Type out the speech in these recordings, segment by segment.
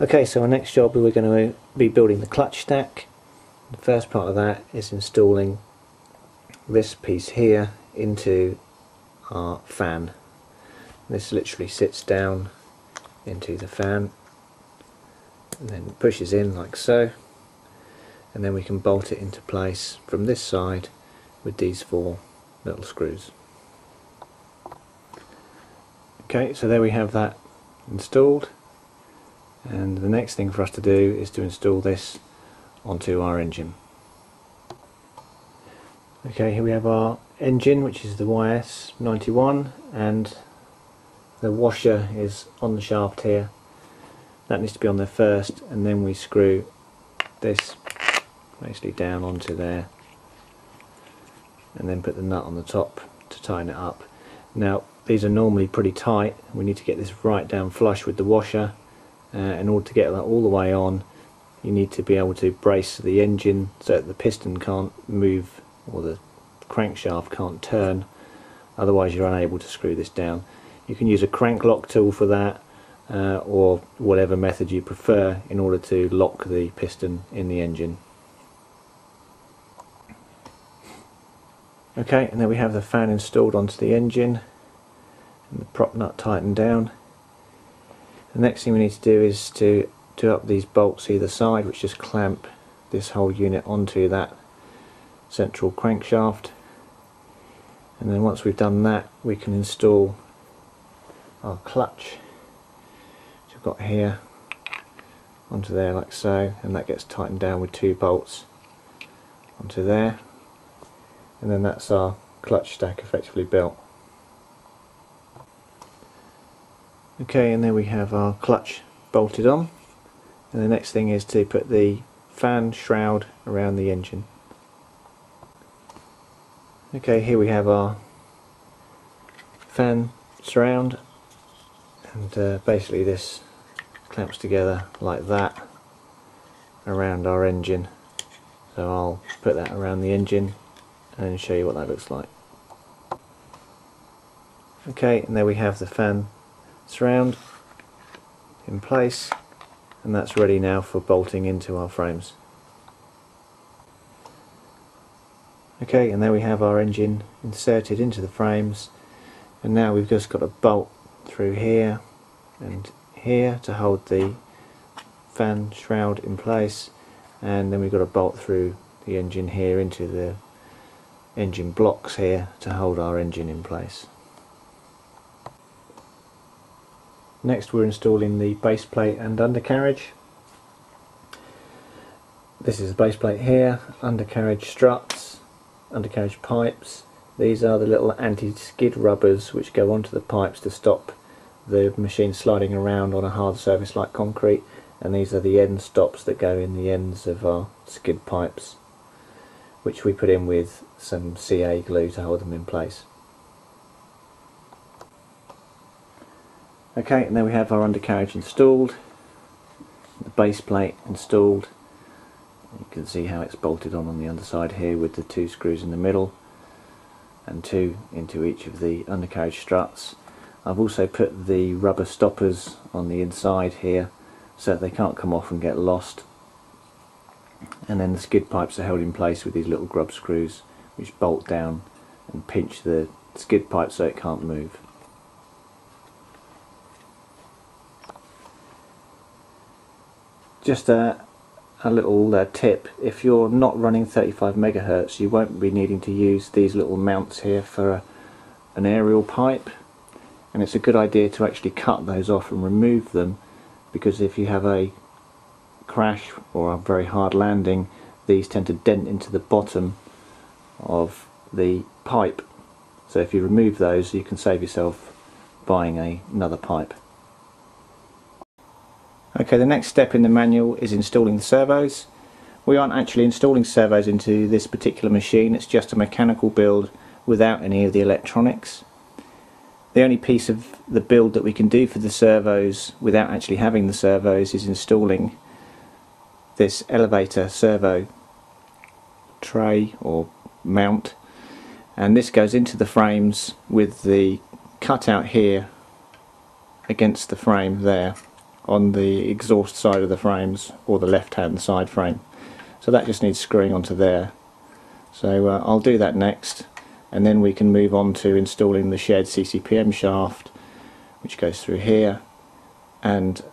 Okay, so our next job we're going to be building the clutch stack. The first part of that is installing this piece here into our fan. This literally sits down into the fan and then pushes in like so, and then we can bolt it into place from this side with these 4 little screws. Okay, so there we have that installed, and the next thing for us to do is to install this onto our engine. Okay, here we have our engine, which is the YS91, and the washer is on the shaft here. That needs to be on there first, and then we screw this basically down onto there and then put the nut on the top to tighten it up. Now these are normally pretty tight. We need to get this right down flush with the washer. In order to get that all the way on, you need to be able to brace the engine so that the piston can't move or the crankshaft can't turn, otherwise you're unable to screw this down. You can use a crank lock tool for that, or whatever method you prefer in order to lock the piston in the engine. Okay, and then we have the fan installed onto the engine and the prop nut tightened down. The next thing we need to do is to do up these bolts either side, which just clamp this whole unit onto that central crankshaft, and then once we've done that we can install our clutch, which I've got here, onto there like so, and that gets tightened down with 2 bolts onto there, and then that's our clutch stack effectively built. Okay, and there we have our clutch bolted on, and the next thing is to put the fan shroud around the engine. Okay, here we have our fan surround, and basically this clamps together like that around our engine. So I'll put that around the engine and then show you what that looks like. Okay, and there we have the fan surround in place, and that's ready now for bolting into our frames. Okay, and there we have our engine inserted into the frames, and now we've just got a bolt through here and here to hold the fan shroud in place, and then we've got a bolt through the engine here into the engine blocks here to hold our engine in place. Next we're installing the base plate and undercarriage. This is the base plate here, undercarriage struts, undercarriage pipes. These are the little anti-skid rubbers which go onto the pipes to stop the machine sliding around on a hard surface like concrete, and these are the end stops that go in the ends of our skid pipes, which we put in with some CA glue to hold them in place. Okay, and there we have our undercarriage installed, the base plate installed. You can see how it's bolted on the underside here with the 2 screws in the middle and 2 into each of the undercarriage struts. I've also put the rubber stoppers on the inside here so that they can't come off and get lost, and then the skid pipes are held in place with these little grub screws which bolt down and pinch the skid pipe so it can't move. Just a little tip: if you're not running 35 megahertz, you won't be needing to use these little mounts here for an aerial pipe, and it's a good idea to actually cut those off and remove them, because if you have a crash or a very hard landing, these tend to dent into the bottom of the pipe. So if you remove those, you can save yourself buying another pipe. Okay, the next step in the manual is installing the servos. We aren't actually installing servos into this particular machine, it's just a mechanical build without any of the electronics. The only piece of the build that we can do for the servos without actually having the servos is installing this elevator servo tray or mount, and this goes into the frames with the cutout here against the frame there, on the exhaust side of the frames, or the left hand side frame. So that just needs screwing onto there. So I'll do that next, and then we can move on to installing the shared Ccpm shaft, which goes through here, and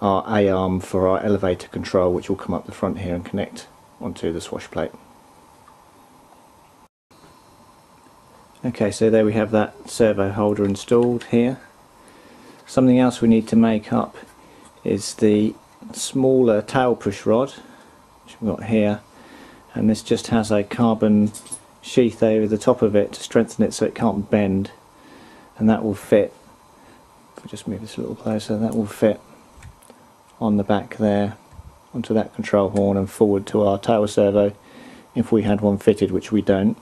our A-arm for our elevator control, which will come up the front here and connect onto the swash plate. Okay, so there we have that servo holder installed here. Something else we need to make up is the smaller tail push rod, which we've got here, and this just has a carbon sheath over the top of it to strengthen it so it can't bend, and that will fit, if I just move this a little closer, that will fit on the back there onto that control horn and forward to our tail servo if we had one fitted, which we don't.